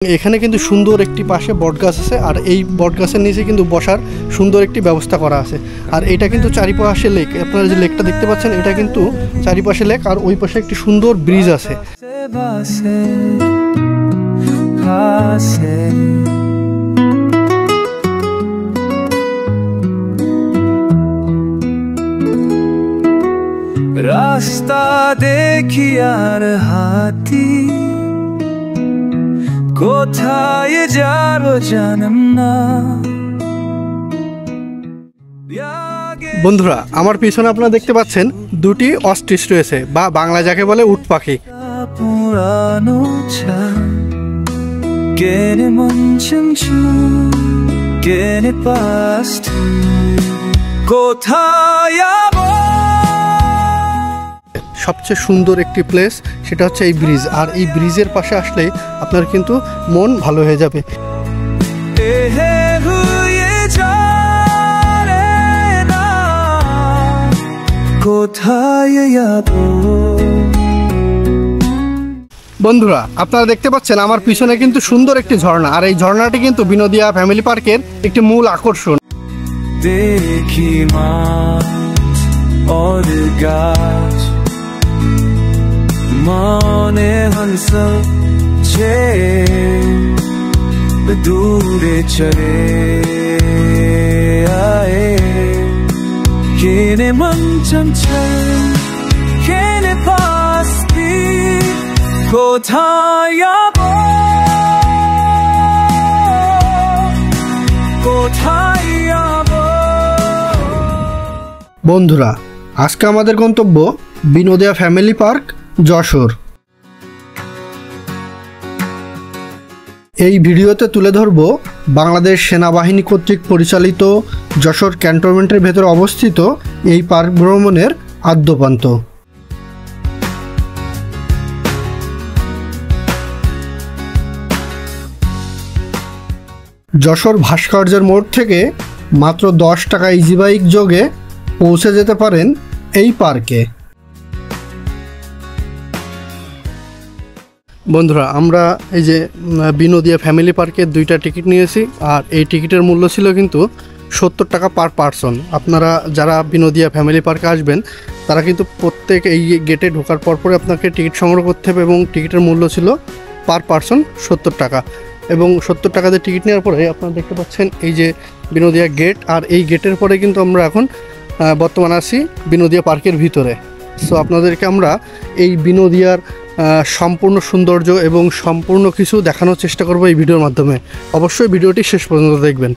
এখানে কিন্তু সুন্দর একটি পাশে বটগাছ আছে, আর এই বটগাছের নিচে কিন্তু বসার সুন্দর একটি ব্যবস্থা করা আছে। আর এটা কিন্তু চারিপাশে লেক, আপনারা যে লেকটা দেখতে পাচ্ছেন এটা কিন্তু চারিপাশে লেক, আর ওই পাশে একটি সুন্দর ব্রিজ আছে। রাস্তা দেখি আর হাতি, কোথায় যাবো জানাম না। বন্ধুরা, আমার পিছনে আপনারা দেখতে পাচ্ছেন দুটি অস্ট্রিচ রয়েছে, বা বাংলা যাকে বলে উট পাখি। পুরানো কেনে মন চঞ্চু কেনে পাস্ট কোথায় যাবো। সবচেয়ে সুন্দর একটি প্লেস সেটা হচ্ছে এই ব্রিজ, আর এই ব্রিজের পাশে আসলে আপনার কিন্তু মন ভালো হয়ে যাবে। বন্ধুরা, আপনারা দেখতে পাচ্ছেন আমার পিছনে কিন্তু সুন্দর একটি ঝর্ণা, আর এই ঝর্ণাটি কিন্তু বিনোদিয়া ফ্যামিলি পার্কের একটি মূল আকর্ষণ। দেখি মাঠ और গাছ মনে হংস যে দূরে চলে আয়ে কেনে মন চঞ্চল কেনে পাস্তি কোথায় যাবো কোথায় যাবো। বন্ধুরা, আজকে আমাদের গন্তব্য বিনোদিয়া ফ্যামিলি পার্ক যশোর। এই ভিডিওতে তুলে ধরব বাংলাদেশ সেনাবাহিনী কর্তৃক পরিচালিত যশোর ক্যান্টনমেন্টের ভেতরে অবস্থিত এই পার্ক ভ্রমণের আদ্যপান্ত। যশোর ভাস্কর্যের মোড় থেকে মাত্র 10 টাকা ইজি বাইক যোগে পৌঁছে যেতে পারেন এই পার্কে। বন্ধুরা, আমরা এই যে বিনোদিয়া ফ্যামিলি পার্কের 2টা টিকিট নিয়েছি, আর এই টিকিটের মূল্য ছিল কিন্তু 70 টাকা পার পারসন। আপনারা যারা বিনোদিয়া ফ্যামিলি পার্কে আসবেন তারা কিন্তু প্রত্যেক এই গেটে ঢোকার পরপরই আপনাকে টিকিট সংগ্রহ করতে হবে, এবং টিকিটের মূল্য ছিল পার পারসন 70 টাকা। এবং 70 টাকাতে টিকিট নেওয়ার পরে আপনারা দেখতে পাচ্ছেন এই যে বিনোদিয়া গেট, আর এই গেটের পরে কিন্তু আমরা এখন বর্তমানে আছি বিনোদিয়া পার্কের ভিতরে। সো আপনাদেরকে আমরা এই বিনোদিয়ার সম্পূর্ণ সৌন্দর্য এবং সম্পূর্ণ কিছু দেখানোর চেষ্টা করব এই ভিডিওর মাধ্যমে। অবশ্যই ভিডিওটি শেষ পর্যন্ত দেখবেন।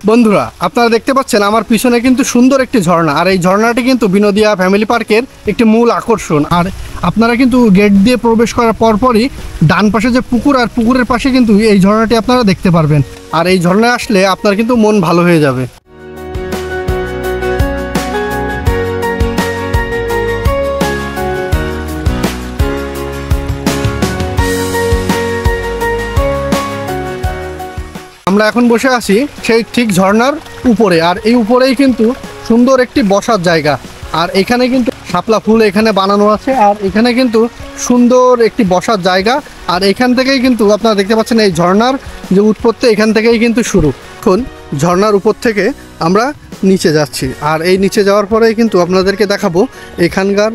বন্ধুরা, আপনারা দেখতে পাচ্ছেন আমার পিছনে কিন্তু সুন্দর একটি ঝর্ণা, আর এই ঝর্ণাটি কিন্তু বিনোদিয়া ফ্যামিলি পার্কের একটি মূল আকর্ষণ। আর আপনারা কিন্তু গেট দিয়ে প্রবেশ করার পরপরই ডান পাশে যে পুকুর, আর পুকুরের পাশে কিন্তু এই ঝর্ণাটি আপনারা দেখতে পারবেন। আর এই ঝর্ণায় আসলে আপনার কিন্তু মন ভালো হয়ে যাবে। আমরা এখন বসে আছি সেই ঠিক ঝর্ণার উপরে, আর এই উপরেই কিন্তু সুন্দর একটি বসার জায়গা, আর এখানে কিন্তু শাপলা ফুল এখানে বানানো আছে, আর এখানে কিন্তু সুন্দর একটি বসার জায়গা। আর এখান থেকেই কিন্তু আপনারা দেখতে পাচ্ছেন এই ঝর্ণার যে উৎপত্তি এখান থেকেই কিন্তু শুরু। এখন ঝর্ণার উপর থেকে আমরা নিচে যাচ্ছি, আর এই নিচে যাওয়ার পরেই কিন্তু আপনাদেরকে দেখাবো এখানকার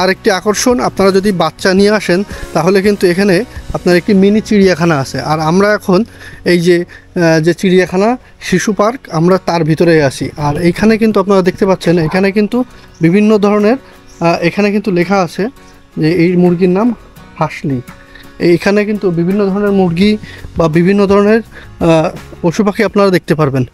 আরেকটি আকর্ষণ। আপনারা যদি বাচ্চা নিয়ে আসেন তাহলে কিন্তু এখানে আপনার একটি মিনি চিড়িয়াখানা আছে। আর আমরা এখন এই যে চিড়িয়াখানা শিশু পার্ক, আমরা তার ভিতরে আছি। আর এইখানে কিন্তু আপনারা দেখতে পাচ্ছেন এখানে কিন্তু বিভিন্ন ধরনের এখানে কিন্তু লেখা আছে যে এই মুরগির নাম হাসলি। এইখানে কিন্তু বিভিন্ন ধরনের মুরগি বা বিভিন্ন ধরনের পশু পাখি আপনারা দেখতে পারবেন।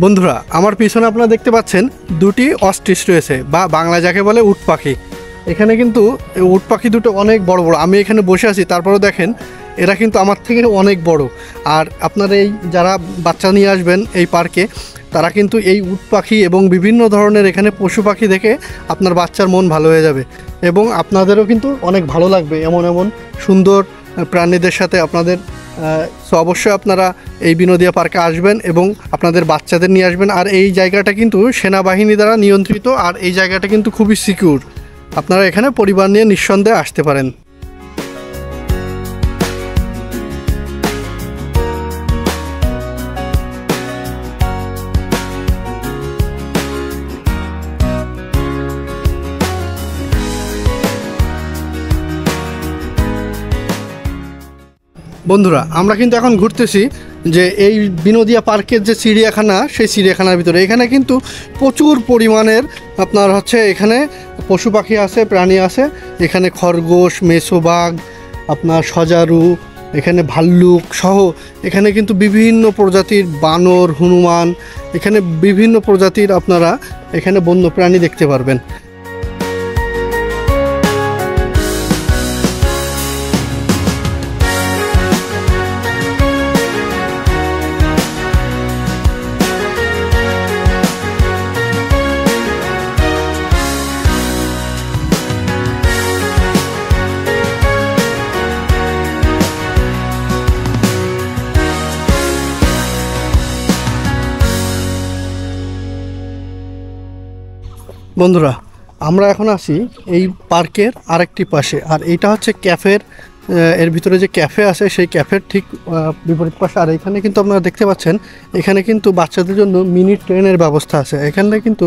বন্ধুরা, আমার পিছনে আপনারা দেখতে পাচ্ছেন দুটি অস্ট্রিচ রয়েছে, বা বাংলা যাকে বলে উট পাখি। এখানে কিন্তু উট পাখি দুটো অনেক বড় বড়। আমি এখানে বসে আছি, তারপরেও দেখেন এরা কিন্তু আমার থেকে অনেক বড়। আর আপনারা এই যারা বাচ্চা নিয়ে আসবেন এই পার্কে, তারা কিন্তু এই উট পাখি এবং বিভিন্ন ধরনের এখানে পশু পাখি দেখে আপনার বাচ্চার মন ভালো হয়ে যাবে, এবং আপনাদেরও কিন্তু অনেক ভালো লাগবে এমন এমন সুন্দর প্রাণীদের সাথে আপনাদের। সো অবশ্যই আপনারা এই বিনোদিয়া পার্কে আসবেন এবং আপনাদের বাচ্চাদের নিয়ে আসবেন। আর এই জায়গাটা কিন্তু সেনাবাহিনী দ্বারা নিয়ন্ত্রিত, আর এই জায়গাটা কিন্তু খুবই সিকিউর। আপনারা এখানে পরিবার নিয়ে নিঃসন্দেহে আসতে পারেন। বন্ধুরা, আমরা কিন্তু এখন ঘুরতেছি যে এই বিনোদিয়া পার্কের যে চিড়িয়াখানা, সেই চিড়িয়াখানার ভিতরে। এখানে কিন্তু প্রচুর পরিমাণের আপনার এখানে পশু পাখি আছে, প্রাণী আছে। এখানে খরগোশ, মেছোবাঘ, আপনার সজারু, এখানে ভাল্লুক সহ এখানে কিন্তু বিভিন্ন প্রজাতির বানর, হনুমান, এখানে বিভিন্ন প্রজাতির আপনারা এখানে বন্য প্রাণী দেখতে পারবেন। বন্ধুরা, আমরা এখন আছি এই পার্কের আরেকটি পাশে, আর এইটা হচ্ছে ক্যাফের, এর ভিতরে যে ক্যাফে আছে সেই ক্যাফের ঠিক বিপরীত পাশে। আর এখানে কিন্তু আপনারা দেখতে পাচ্ছেন এখানে কিন্তু বাচ্চাদের জন্য মিনি ট্রেনের ব্যবস্থা আছে। এখানে কিন্তু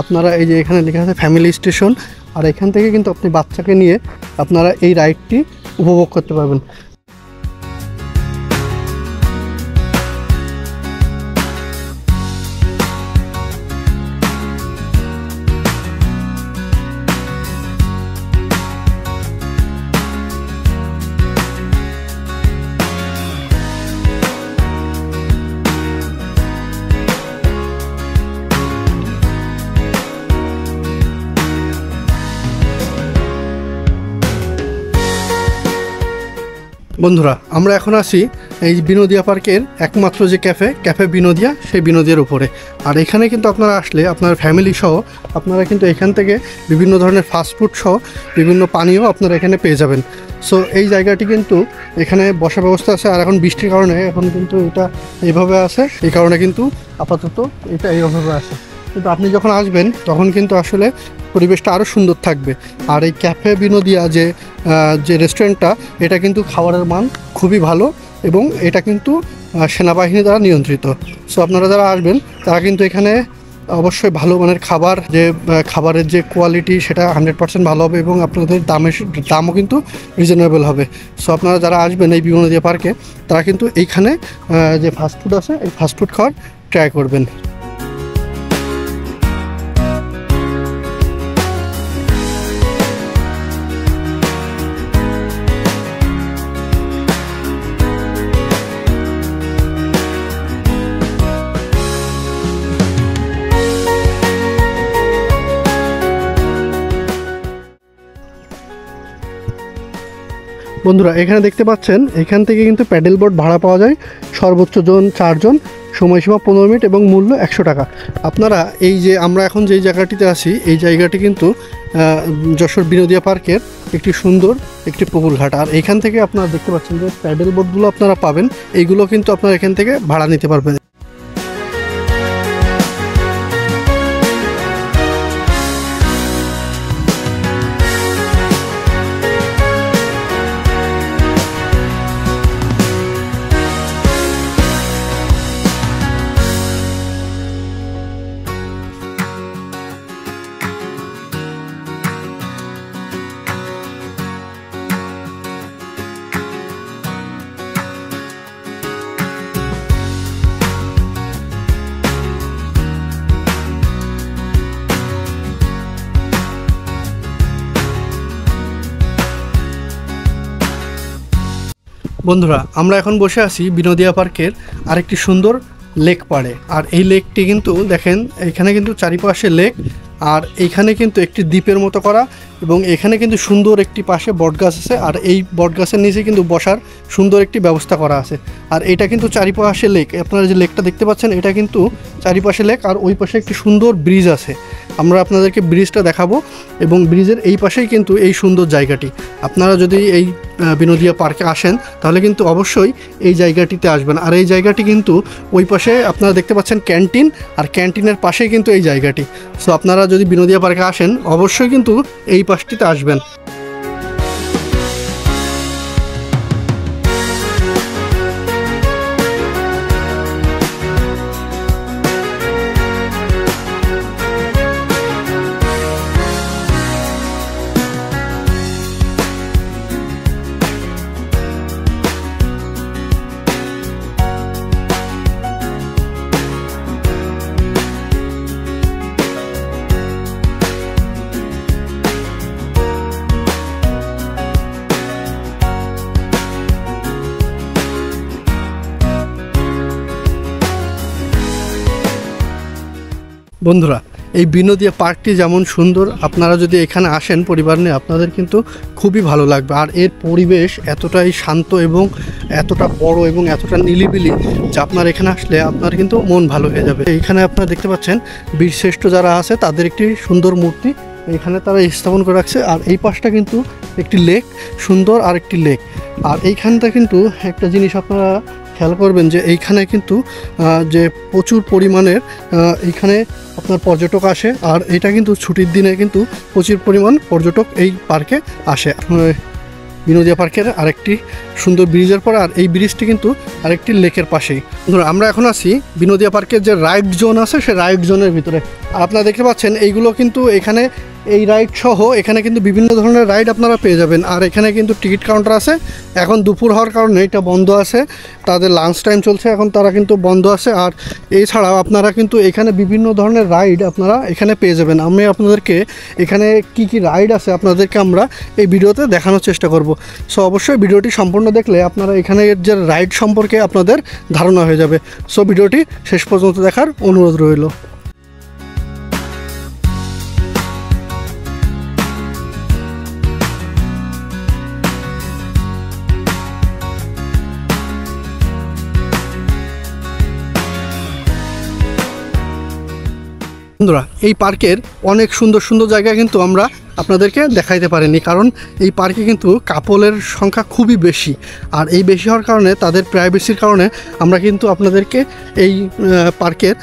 আপনারা এই যে এখানে লেখা আছে ফ্যামিলি স্টেশন, আর এখান থেকে কিন্তু আপনি বাচ্চাকে নিয়ে আপনারা এই রাইডটি উপভোগ করতে পারবেন। বন্ধুরা, আমরা এখন আছি এই বিনোদিয়া পার্কের একমাত্র যে ক্যাফে বিনোদিয়া, সেই বিনোদিয়ার উপরে। আর এখানে কিন্তু আপনারা আসলে আপনার ফ্যামিলি সহ আপনারা কিন্তু এখান থেকে বিভিন্ন ধরনের ফাস্টফুড সহ বিভিন্ন পানীয় আপনারা এখানে পেয়ে যাবেন। সো এই জায়গাটি কিন্তু এখানে বসার ব্যবস্থা আছে। আর এখন বৃষ্টির কারণে এখন কিন্তু এটা এইভাবে আছে, এই কারণে কিন্তু আপাতত এটা এইভাবে আছে। কিন্তু আপনি যখন আসবেন তখন কিন্তু আসলে পরিবেশটা আরও সুন্দর থাকবে। আর এই ক্যাফে বিনোদিয়া যে রেস্টুরেন্টটা, এটা কিন্তু খাবারের মান খুবই ভালো, এবং এটা কিন্তু সেনাবাহিনী দ্বারা নিয়ন্ত্রিত। সো আপনারা যারা আসবেন তারা কিন্তু এখানে অবশ্যই ভালো মানের খাবারের যে কোয়ালিটি, সেটা 100% ভালো হবে, এবং আপনাদের দামও কিন্তু রিজনেবল হবে। সো আপনারা যারা আসবেন এই বিনোদিয়া পার্কে, তারা কিন্তু এইখানে যে ফাস্টফুড আছে এই ফাস্টফুড খাওয়ার ট্রাই করবেন। বন্ধুরা, এখানে দেখতে পাচ্ছেন এখান থেকে কিন্তু প্যাডেল বোট ভাড়া পাওয়া যায়, সর্বোচ্চ জন 4 জন, সময়সীমা 15 মিনিট এবং মূল্য 100 টাকা। আপনারা এই যে আমরা এখন যেই জায়গাটিতে আছি, এই জায়গাটি কিন্তু যশোর বিনোদিয়া পার্কের একটি সুন্দর একটি পুকুর ঘাট। আর এখান থেকে আপনারা দেখতে পাচ্ছেন যে প্যাডেল বোটগুলো আপনারা পাবেন, এইগুলো কিন্তু আপনারা এখান থেকে ভাড়া নিতে পারবেন। বন্ধুরা, আমরা এখন বসে আছি বিনোদিয়া পার্কের আরেকটি সুন্দর লেক পাড়ে। আর এই লেকটি কিন্তু দেখেন এখানে কিন্তু চারিপাশে লেক, আর এইখানে কিন্তু একটি দ্বীপের মতো করা, এবং এখানে কিন্তু সুন্দর একটি পাশে বটগাছ আছে, আর এই বটগাছের নিচে কিন্তু বসার সুন্দর একটি ব্যবস্থা করা আছে। আর এটা কিন্তু চারিপাশে লেক, আপনারা যে লেকটা দেখতে পাচ্ছেন এটা কিন্তু চারিপাশে লেক, আর ওই পাশে একটি সুন্দর ব্রিজ আছে। আমরা আপনাদেরকে ব্রিজটা দেখাবো, এবং ব্রিজের এই পাশেই কিন্তু এই সুন্দর জায়গাটি। আপনারা যদি এই বিনোদিয়া পার্কে আসেন তাহলে কিন্তু অবশ্যই এই জায়গাটিতে আসবেন। আর এই জায়গাটি কিন্তু ওই পাশে আপনারা দেখতে পাচ্ছেন ক্যান্টিন, আর ক্যান্টিনের পাশেই কিন্তু এই জায়গাটি। সো আপনারা যদি বিনোদিয়া পার্কে আসেন অবশ্যই কিন্তু এই পাশটিতে আসবেন। বন্ধুরা, এই বিনোদিয়া পার্কটি যেমন সুন্দর, আপনারা যদি এখানে আসেন পরিবার নিয়ে আপনাদের কিন্তু খুবই ভালো লাগবে। আর এর পরিবেশ এতটাই শান্ত এবং এতটা বড় এবং এতটা নিলিবিলি যে আপনার এখানে আসলে আপনার কিন্তু মন ভালো হয়ে যাবে। এইখানে আপনারা দেখতে পাচ্ছেন বীরশ্রেষ্ঠ যারা আছে তাদের একটি সুন্দর মূর্তি এখানে তারা স্থাপন করে রাখছে। আর এই পাশটা কিন্তু একটি লেক, সুন্দর আর একটি লেক। আর এইখানটা কিন্তু একটা জিনিস আপনারা খেয়াল করবেন যে এইখানে কিন্তু যে প্রচুর পরিমাণের এইখানে আপনার পর্যটক আসে, আর এটা কিন্তু ছুটির দিনে কিন্তু প্রচুর পরিমাণ পর্যটক এই পার্কে আসে। বিনোদিয়া পার্কের আরেকটি সুন্দর ব্রিজের পরে, আর এই ব্রিজটি কিন্তু আরেকটি লেকের পাশেই। ধরুন আমরা এখন আছি বিনোদিয়া পার্কের যে রাইড জোন আছে সেই রাইড জোনের ভিতরে। আর আপনারা দেখতে পাচ্ছেন এইগুলো কিন্তু এখানে এই রাইড সহ এখানে কিন্তু বিভিন্ন ধরনের রাইড আপনারা পেয়ে যাবেন। আর এখানে কিন্তু টিকিট কাউন্টার আছে। এখন দুপুর হওয়ার কারণে এটা বন্ধ আছে, তাদের লাঞ্চ টাইম চলছে, এখন তারা কিন্তু বন্ধ আছে। আর এছাড়াও আপনারা কিন্তু এখানে বিভিন্ন ধরনের রাইড আপনারা এখানে পেয়ে যাবেন। আমি আপনাদেরকে এখানে কি কি রাইড আছে আপনাদেরকে আমরা এই ভিডিওতে দেখানোর চেষ্টা করব। সো অবশ্যই ভিডিওটি সম্পূর্ণ দেখলে আপনারা এখানে যে রাইড সম্পর্কে আপনাদের ধারণা হয়ে যাবে। সো ভিডিওটি শেষ পর্যন্ত দেখার অনুরোধ রইল। বন্ধুরা, এই পার্কের অনেক সুন্দর সুন্দর জায়গা কিন্তু আমরা আপনাদেরকে দেখাইতে পারিনি, কারণ এই পার্কে কিন্তু কাপলের সংখ্যা খুবই বেশি। আর এই বেশি হওয়ার কারণে তাদের প্রাইভেসির কারণে আমরা কিন্তু আপনাদেরকে এই পার্কের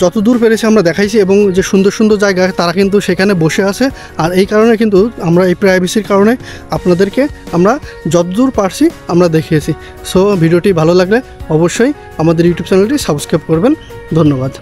যত দূর পেরেছি আমরা দেখাইছি, এবং যে সুন্দর সুন্দর জায়গা তারা কিন্তু সেখানে বসে আছে। আর এই কারণে কিন্তু আমরা এই প্রাইভেসির কারণে আপনাদেরকে আমরা যতদূর পারছি আমরা দেখিয়েছি। সো ভিডিওটি ভালো লাগলে অবশ্যই আমাদের ইউটিউব চ্যানেলটি সাবস্ক্রাইব করবেন। ধন্যবাদ।